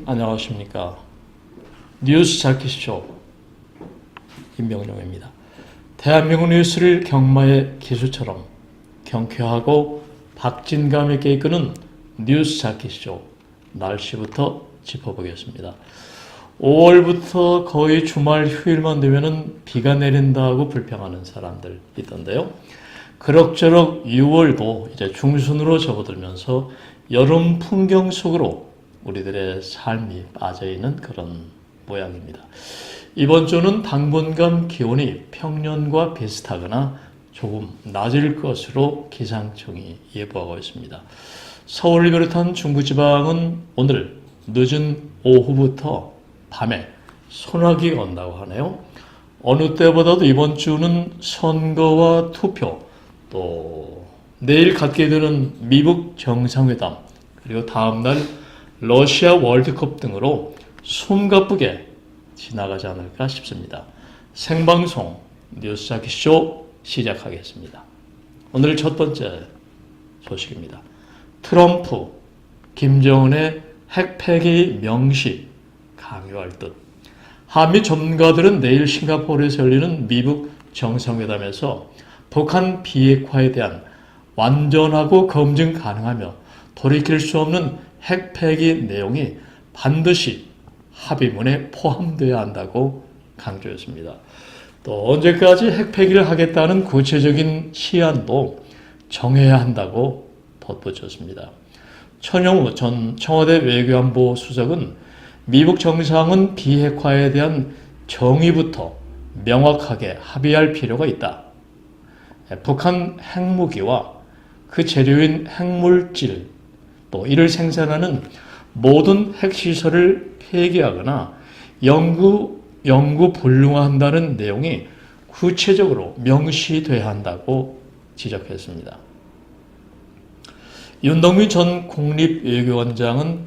안녕하십니까. 뉴스 자키쇼 임명룡입니다. 대한민국 뉴스를 경마의 기수처럼 경쾌하고 박진감 있게 이끄는 뉴스 자키쇼 날씨부터 짚어보겠습니다. 5월부터 거의 주말 휴일만 되면은 비가 내린다고 불평하는 사람들 있던데요. 그럭저럭 6월도 이제 중순으로 접어들면서 여름 풍경 속으로 우리들의 삶이 빠져있는 그런 모양입니다. 이번 주는 당분간 기온이 평년과 비슷하거나 조금 낮을 것으로 기상청이 예보하고 있습니다. 서울을 비롯한 중부지방은 오늘 늦은 오후부터 밤에 소나기가 온다고 하네요. 어느 때보다도 이번 주는 선거와 투표, 또 내일 갖게 되는 미국 정상회담, 그리고 다음날 러시아 월드컵 등으로 숨가쁘게 지나가지 않을까 싶습니다. 생방송 뉴스 자키쇼 시작하겠습니다. 오늘 첫 번째 소식입니다. 트럼프, 김정은의 핵폐기 명시 강요할 듯. 한미 전문가들은 내일 싱가포르에서 열리는 미국 정상회담에서 북한 비핵화에 대한 완전하고 검증 가능하며 돌이킬 수 없는 핵폐기 내용이 반드시 합의문에 포함되어야 한다고 강조했습니다. 또 언제까지 핵폐기를 하겠다는 구체적인 시한도 정해야 한다고 덧붙였습니다. 천영우 전 청와대 외교안보 수석은 미국 정상은 비핵화에 대한 정의부터 명확하게 합의할 필요가 있다. 북한 핵무기와 그 재료인 핵물질, 또 이를 생산하는 모든 핵시설을 폐기하거나 영구 불능화한다는 내용이 구체적으로 명시돼야 한다고 지적했습니다. 윤덕미 전 국립외교원장은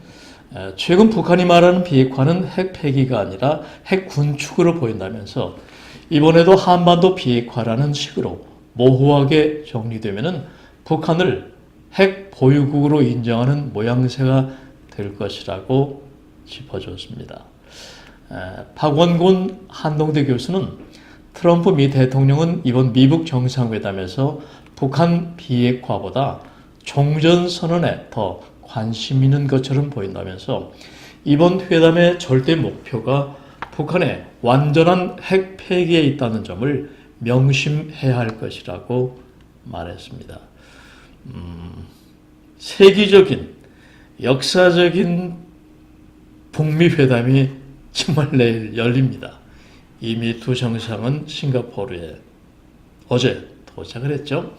최근 북한이 말하는 비핵화는 핵 폐기가 아니라 핵 군축으로 보인다면서 이번에도 한반도 비핵화라는 식으로 모호하게 정리되면은 북한을 핵 보유국으로 인정하는 모양새가 될 것이라고 짚어줬습니다. 박원곤 한동대 교수는 트럼프 미 대통령은 이번 미국 정상회담에서 북한 비핵화보다 종전선언에 더 관심 있는 것처럼 보인다면서 이번 회담의 절대 목표가 북한의 완전한 핵 폐기에 있다는 점을 명심해야 할 것이라고 말했습니다. 세계적인 역사적인 북미 회담이 정말 내일 열립니다. 이미 두 정상은 싱가포르에 어제 도착을 했죠.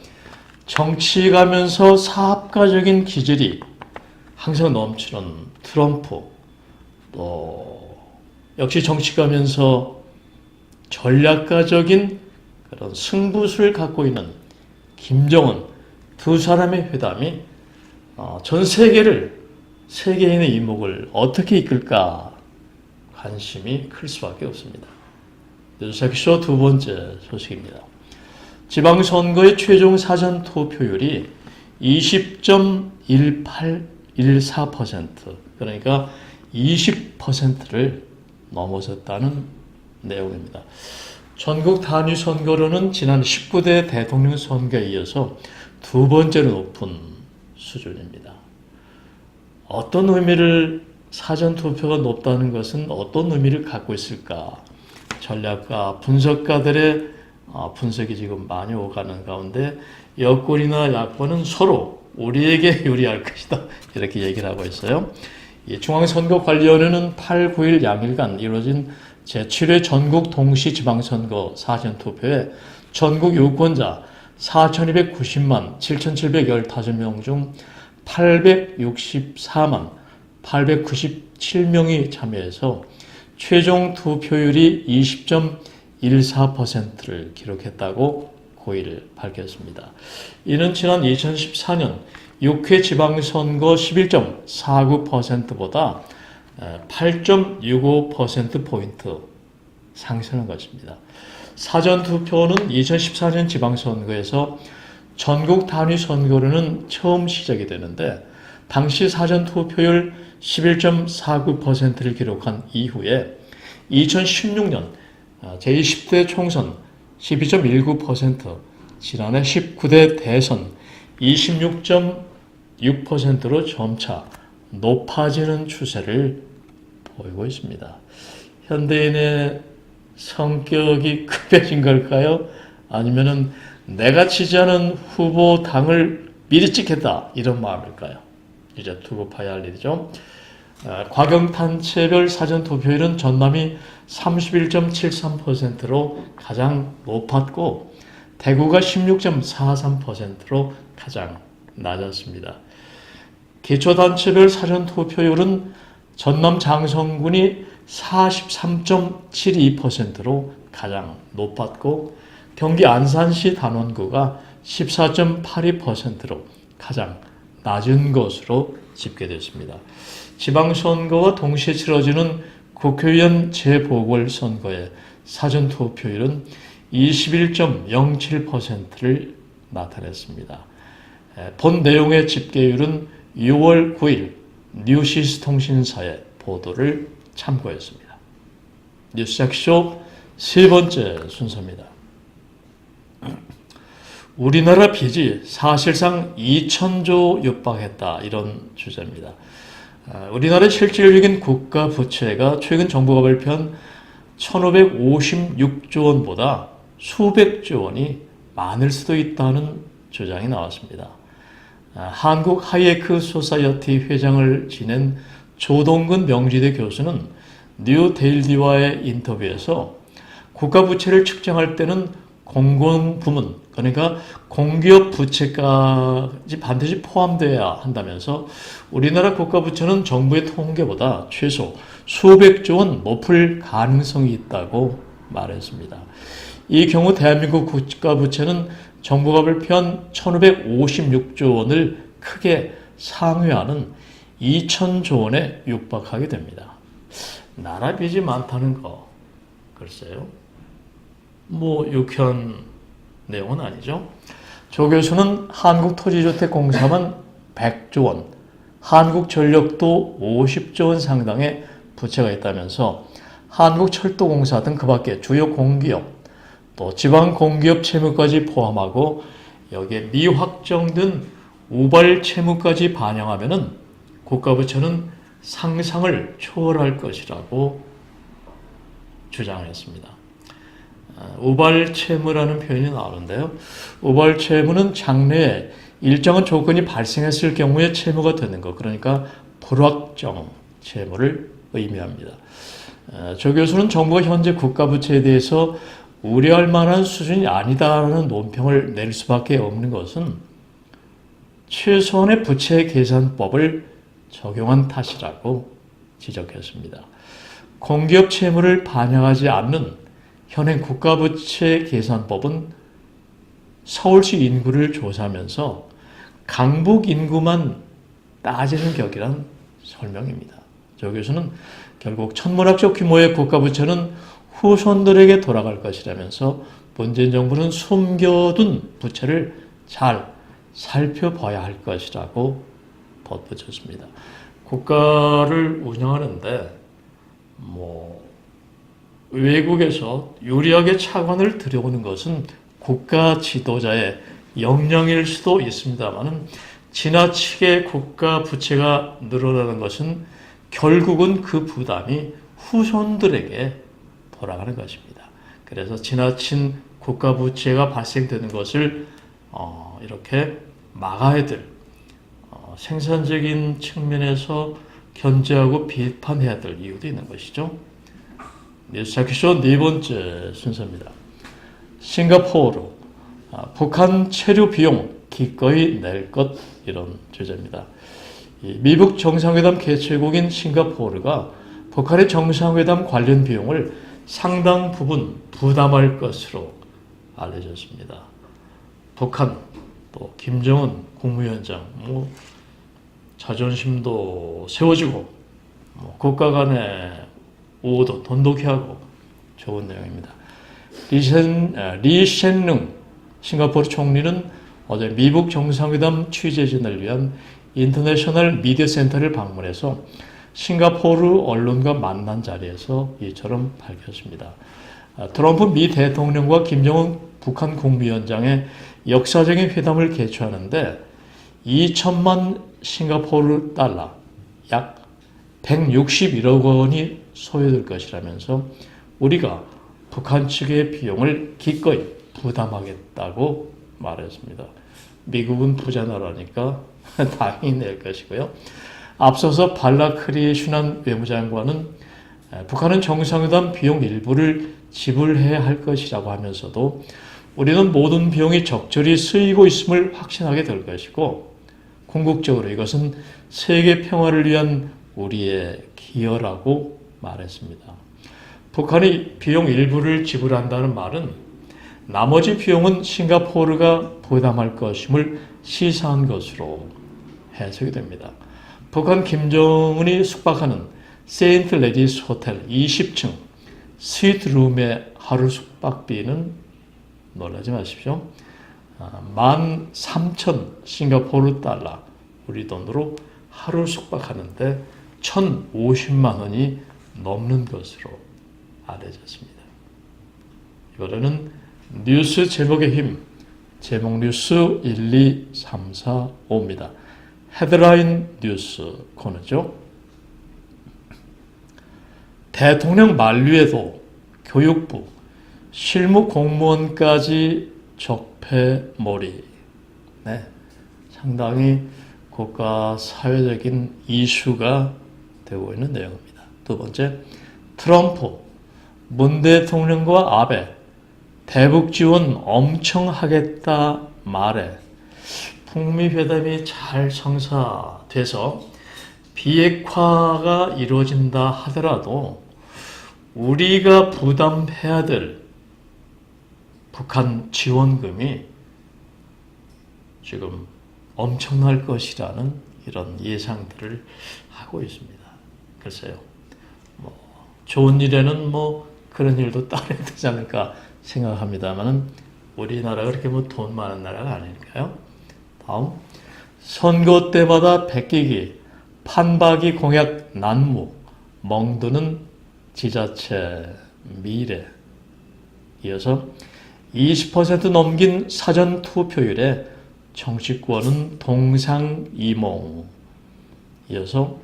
정치가면서 사업가적인 기질이 항상 넘치는 트럼프, 또 역시 정치가면서 전략가적인 그런 승부수를 갖고 있는 김정은, 두 사람의 회담이 전 세계인의 이목을 어떻게 이끌까 관심이 클 수밖에 없습니다. 뉴스쇼 두 번째 소식입니다. 지방선거의 최종 사전 투표율이 20.14%, 그러니까 20%를 넘어섰다는 내용입니다. 전국 단위 선거로는 지난 19대 대통령 선거에 이어서 두 번째로 높은 수준입니다. 어떤 의미를 사전투표가 높다는 것은 어떤 의미를 갖고 있을까? 전략가, 분석가들의 분석이 지금 많이 오가는 가운데 여권이나 야권은 서로 우리에게 유리할 것이다. 이렇게 얘기를 하고 있어요. 중앙선거관리위원회는 8, 9일 양일간 이루어진 제7회 전국 동시 지방선거 사전투표에 전국 유권자 4,290만 7,715명 중 864만 897명이 참여해서 최종 투표율이 20.14%를 기록했다고 9일 밝혔습니다. 이는 지난 2014년 6회 지방선거 11.49%보다 8.65%포인트 상승한 것입니다. 사전투표는 2014년 지방선거에서 전국 단위 선거로는 처음 시작이 되는데 당시 사전투표율 11.49%를 기록한 이후에 2016년 제20대 총선 12.19%, 지난해 19대 대선 26.6%로 점차 높아지는 추세를 보이고 있습니다. 현대인의 성격이 급해진 걸까요? 아니면은 내가 지지하는 후보 당을 미리 찍겠다 이런 마음일까요? 이제 두고 봐야 할 일이죠. 과경단체별 사전투표율은 전남이 31.73%로 가장 높았고 대구가 16.43%로 가장 낮았습니다. 기초단체별 사전투표율은 전남 장성군이 43.72%로 가장 높았고 경기 안산시 단원구가 14.82%로 가장 낮은 것으로 집계됐습니다. 지방선거와 동시에 치러지는 국회의원 재보궐선거의 사전투표율은 21.07%를 나타냈습니다. 본 내용의 집계율은 6월 9일 뉴시스 통신사의 보도를 참고했습니다. 뉴스jak쇼 세 번째 순서입니다. 우리나라 빚이 사실상 2,000조 육박했다 이런 주제입니다. 우리나라의 실질적인 국가 부채가 최근 정부가 발표한 1,556조 원보다 수백조 원이 많을 수도 있다는 주장이 나왔습니다. 한국 하이에크 소사이어티 회장을 지낸 조동근 명지대 교수는 뉴데일리와의 인터뷰에서 국가 부채를 측정할 때는 공공부문, 그러니까 공기업 부채까지 반드시 포함되어야 한다면서 우리나라 국가 부채는 정부의 통계보다 최소 수백조 원 높을 가능성이 있다고 말했습니다. 이 경우 대한민국 국가 부채는 정부가 발표한 1,556조 원을 크게 상회하는 2,000조 원에 육박하게 됩니다. 나라 빚이 많다는 거, 글쎄요. 유쾌한 내용은 아니죠. 조 교수는 한국토지주택공사만 100조 원, 한국전력도 50조 원 상당의 부채가 있다면서 한국철도공사 등 그 밖에 주요 공기업, 또 지방공기업 채무까지 포함하고 여기에 미확정된 우발 채무까지 반영하면은 국가부채는 상상을 초월할 것이라고 주장했습니다. 우발 채무라는 표현이 나오는데요. 우발 채무는 장래에 일정한 조건이 발생했을 경우에 채무가 되는 것, 그러니까 불확정 채무를 의미합니다. 조 교수는 정부가 현재 국가부채에 대해서 우려할 만한 수준이 아니다라는 논평을 낼 수밖에 없는 것은 최소한의 부채 계산법을 적용한 탓이라고 지적했습니다. 공기업 채무를 반영하지 않는 현행 국가부채 계산법은 서울시 인구를 조사하면서 강북 인구만 따지는 격이란 설명입니다. 조 교수는 결국 천문학적 규모의 국가부채는 후손들에게 돌아갈 것이라면서 문재인 정부는 숨겨둔 부채를 잘 살펴봐야 할 것이라고 덧붙였습니다. 국가를 운영하는데 외국에서 유리하게 차관을 들여오는 것은 국가 지도자의 역량일 수도 있습니다만 지나치게 국가 부채가 늘어나는 것은 결국은 그 부담이 후손들에게 돌아가는 것입니다. 그래서 지나친 국가 부채가 발생되는 것을 이렇게 막아야 될 생산적인 측면에서 견제하고 비판해야 될 이유도 있는 것이죠. 뉴스jak쇼 네 번째 순서입니다. 싱가포르, 북한 체류 비용 기꺼이 낼 것 이런 주제입니다. 미북 정상회담 개최국인 싱가포르가 북한의 정상회담 관련 비용을 상당 부분 부담할 것으로 알려졌습니다. 북한, 또 김정은 국무위원장, 자존심도 세워지고 국가 간의 우호도 돈독히 하고 좋은 내용입니다. 리셴룽 싱가포르 총리는 어제 미북 정상회담 취재진을 위한 인터내셔널 미디어 센터를 방문해서 싱가포르 언론과 만난 자리에서 이처럼 밝혔습니다. 트럼프 미 대통령과 김정은 북한 국무위원장의 역사적인 회담을 개최하는데 2천만 싱가포르 달러, 약 161억 원이 소요될 것이라면서 우리가 북한 측의 비용을 기꺼이 부담하겠다고 말했습니다. 미국은 부자 나라니까 당연히 낼 것이고요. 앞서서 발라크리 슈난 외무장관은 북한은 정상회담 비용 일부를 지불해야 할 것이라고 하면서도 우리는 모든 비용이 적절히 쓰이고 있음을 확신하게 될 것이고 궁극적으로 이것은 세계 평화를 위한 우리의 기여라고 말했습니다. 북한이 비용 일부를 지불한다는 말은 나머지 비용은 싱가포르가 부담할 것임을 시사한 것으로 해석이 됩니다. 북한 김정은이 숙박하는 세인트 레디스 호텔 20층 스위트룸의 하루 숙박비는 놀라지 마십시오. 13,000 싱가포르 달러, 우리 돈으로 하루 숙박하는데 1,050만 원이 넘는 것으로 알려졌습니다. 이번에는 뉴스 제목의 힘, 제목 뉴스 1, 2, 3, 4, 5입니다. 헤드라인 뉴스 코너죠. 대통령 만류에도 교육부, 실무 공무원까지 적폐몰이. 네, 상당히 국가 사회적인 이슈가 되고 있는 내용입니다. 두 번째, 트럼프, 문 대통령과 아베, 대북 지원 엄청 하겠다 말에 북미 회담이 잘 성사돼서 비핵화가 이루어진다 하더라도 우리가 부담해야 될 북한 지원금이 지금 엄청날 것이라는 이런 예상들을 하고 있습니다. 글쎄요, 좋은 일에는 그런 일도 따라야 되지 않을까 생각합니다만은 우리나라가 그렇게 돈 많은 나라가 아니니까요. 다음, 선거 때마다 베끼기, 판박이 공약 난무, 멍드는 지자체 미래. 이어서 20% 넘긴 사전 투표율에 정치권은 동상이몽. 이어서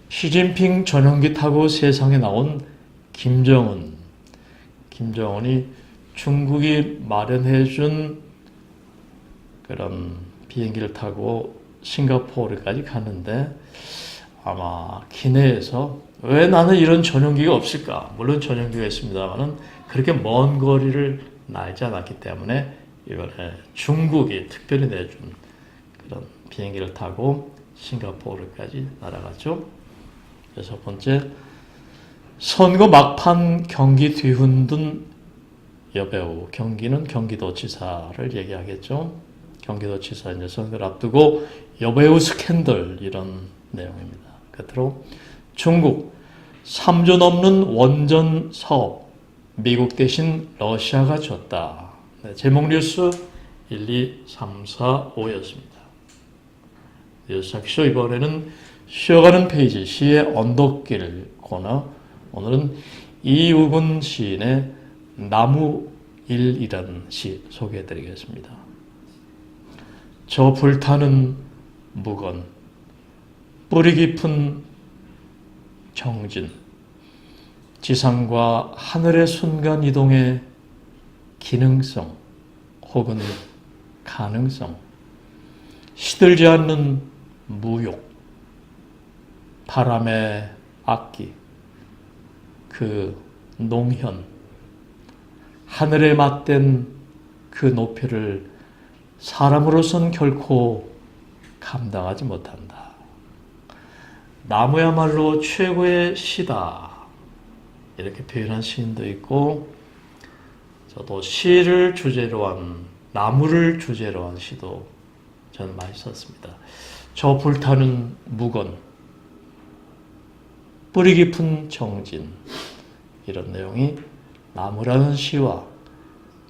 시진핑 전용기 타고 세상에 나온 김정은. 김정은이 중국이 마련해준 그런 비행기를 타고 싱가포르까지 갔는데 아마 기내에서 왜 나는 이런 전용기가 없을까? 물론 전용기가 있습니다만은 그렇게 먼 거리를 날지 않았기 때문에 이번에 중국이 특별히 내준 그런 비행기를 타고 싱가포르까지 날아갔죠. 여섯 번째, 선거 막판 경기 뒤흔든 여배우. 경기는 경기도지사를 얘기하겠죠. 경기도지사 이제 선거를 앞두고 여배우 스캔들 이런 내용입니다. 끝으로 중국 3조 넘는 원전 사업 미국 대신 러시아가 줬다. 네, 제목 뉴스 1, 2, 3, 4, 5였습니다. 뉴스 학쇼 이번에는 쉬어가는 페이지 시의 언덕길 코너. 오늘은 이우근 시인의 나무일이라는 시 소개해드리겠습니다. 저 불타는 묵은 뿌리 깊은 정진, 지상과 하늘의 순간 이동의 기능성 혹은 가능성, 시들지 않는 무욕, 바람의 악기, 그 농현, 하늘에 맞댄 그 높이를 사람으로선 결코 감당하지 못한다. 나무야말로 최고의 시다. 이렇게 표현한 시인도 있고, 저도 시를 주제로 한, 나무를 주제로 한 시도 저는 많이 썼습니다. 저 불타는 묵은, 뿌리 깊은 정진, 이런 내용이 나무라는 시와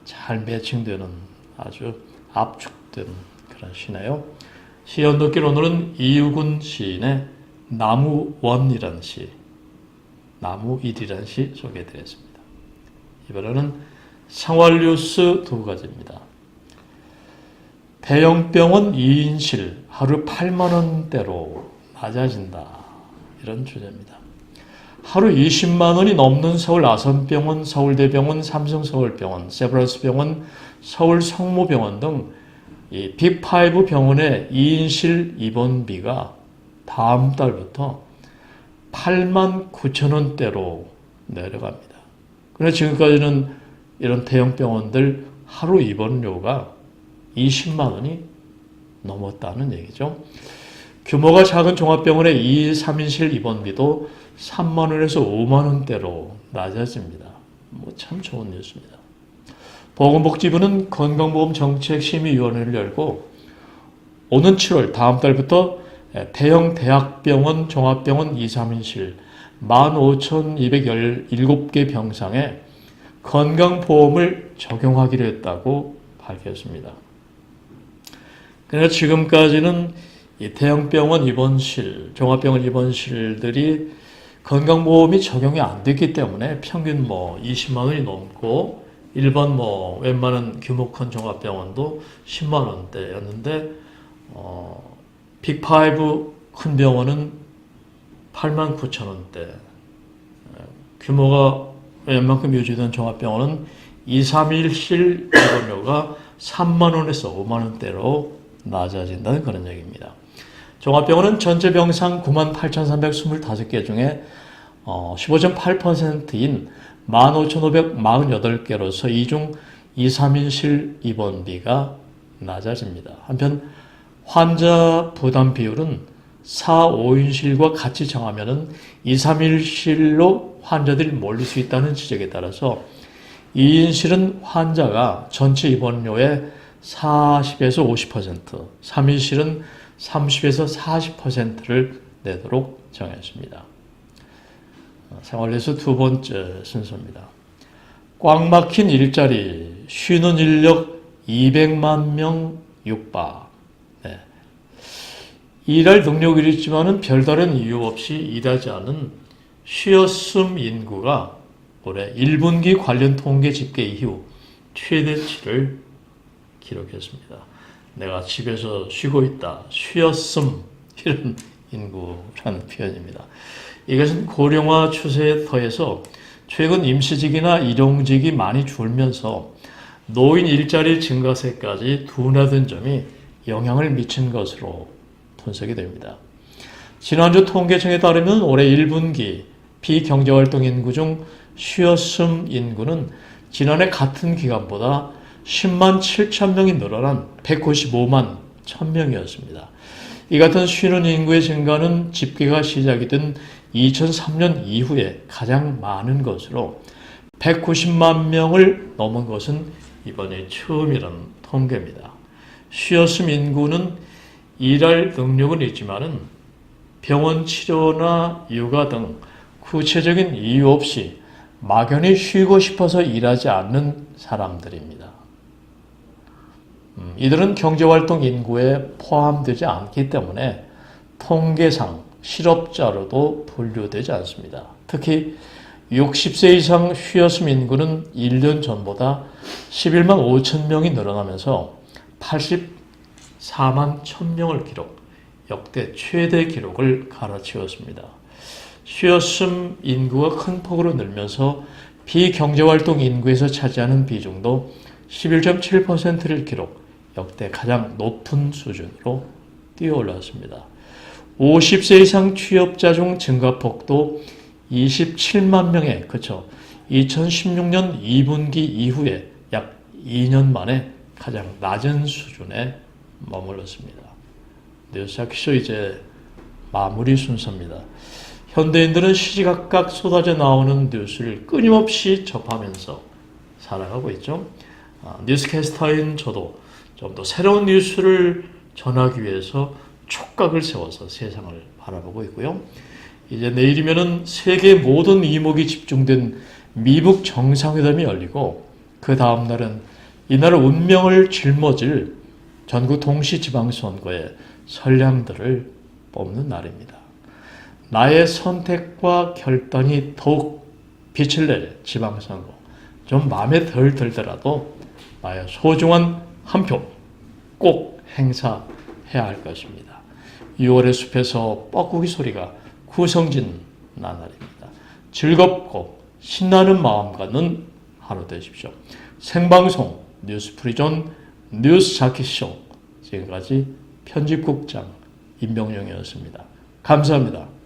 잘 매칭되는 아주 압축된 그런 시네요. 시 언덕길 오늘은 이우근 시인의 나무원이라는 시, 나무일이라는 시 소개해드렸습니다. 이번에는 생활뉴스 두 가지입니다. 대형병원 2인실 하루 8만 원대로 낮아진다. 이런 주제입니다. 하루 20만 원이 넘는 서울 아산병원, 서울대병원, 삼성서울병원, 세브란스병원, 서울성모병원 등 이 빅5 병원의 2인실 입원비가 다음 달부터 8만 9천 원대로 내려갑니다. 그런데 지금까지는 이런 대형 병원들 하루 입원료가 20만 원이 넘었다는 얘기죠. 규모가 작은 종합병원의 2, 3인실 입원비도 3만 원에서 5만 원대로 낮아집니다. 참 좋은 뉴스입니다. 보건복지부는 건강보험정책심의위원회를 열고 오는 7월 다음 달부터 대형 대학병원, 종합병원 2, 3인실 15,217개 병상에 건강보험을 적용하기로 했다고 밝혔습니다. 그러나 지금까지는 이 대형병원 입원실, 종합병원 입원실들이 건강보험이 적용이 안 됐기 때문에 평균 20만 원이 넘고 일반 웬만한 규모 큰 종합병원도 10만 원대였는데 빅5 큰 병원은 8만 9천 원대, 규모가 웬만큼 유지된 종합병원은 2, 3일실 입원료가 3만 원에서 5만 원대로 낮아진다는 그런 얘기입니다. 종합병원은 전체 병상 9만 8,325개 중에 15.8%인 15,548개로서 이중 2, 3인실 입원비가 낮아집니다. 한편 환자 부담 비율은 4, 5인실과 같이 정하면 2, 3인실로 환자들이 몰릴 수 있다는 지적에 따라서 2인실은 환자가 전체 입원료의 40에서 50%, 3인실은 30에서 40%를 내도록 정했습니다. 생활뉴스 두 번째 순서입니다. 꽉 막힌 일자리, 쉬는 인력 200만 명 육박. 네. 일할 능력이 있지만은 별다른 이유 없이 일하지 않은 쉬었음 인구가 올해 1분기 관련 통계 집계 이후 최대치를 기록했습니다. 내가 집에서 쉬고 있다, 쉬었음, 이런 인구라는 표현입니다. 이것은 고령화 추세에 더해서 최근 임시직이나 일용직이 많이 줄면서 노인 일자리 증가세까지 둔화된 점이 영향을 미친 것으로 분석이 됩니다. 지난주 통계청에 따르면 올해 1분기 비경제활동 인구 중 쉬었음 인구는 지난해 같은 기간보다 10만 7천 명이 늘어난 195만 1,000명이었습니다. 이 같은 쉬는 인구의 증가는 집계가 시작이 된 2003년 이후에 가장 많은 것으로 190만 명을 넘은 것은 이번이 처음이라는 통계입니다. 쉬었음 인구는 일할 능력은 있지만은 병원 치료나 육아 등 구체적인 이유 없이 막연히 쉬고 싶어서 일하지 않는 사람들입니다. 이들은 경제활동 인구에 포함되지 않기 때문에 통계상 실업자로도 분류되지 않습니다. 특히 60세 이상 쉬었음 인구는 1년 전보다 11만 5천 명이 늘어나면서 84만 1,000명을 기록, 역대 최대 기록을 갈아치웠습니다. 쉬었음 인구가 큰 폭으로 늘면서 비경제활동 인구에서 차지하는 비중도 11.7%를 기록, 역대 가장 높은 수준으로 뛰어올랐습니다. 50세 이상 취업자 중 증가폭도 27만 명에 그쳐 2016년 2분기 이후에 약 2년 만에 가장 낮은 수준에 머물렀습니다. 뉴스쇼 이제 마무리 순서입니다. 현대인들은 시시각각 쏟아져 나오는 뉴스를 끊임없이 접하면서 살아가고 있죠. 뉴스캐스터인 저도 좀 더 새로운 뉴스를 전하기 위해서 촉각을 세워서 세상을 바라보고 있고요. 이제 내일이면은 세계 모든 이목이 집중된 미북 정상회담이 열리고 그 다음 날은 이 나라 운명을 짊어질 전국 동시지방선거의 선량들을 뽑는 날입니다. 나의 선택과 결단이 더욱 빛을 낼 지방선거, 좀 마음에 덜 들더라도 나의 소중한 한 표 꼭 행사해야 할 것입니다. 6월의 숲에서 뻐꾸기 소리가 구성진 나날입니다. 즐겁고 신나는 마음 갖는 하루 되십시오. 생방송 뉴스프리존 뉴스자키쇼, 지금까지 편집국장 임병용이었습니다. 감사합니다.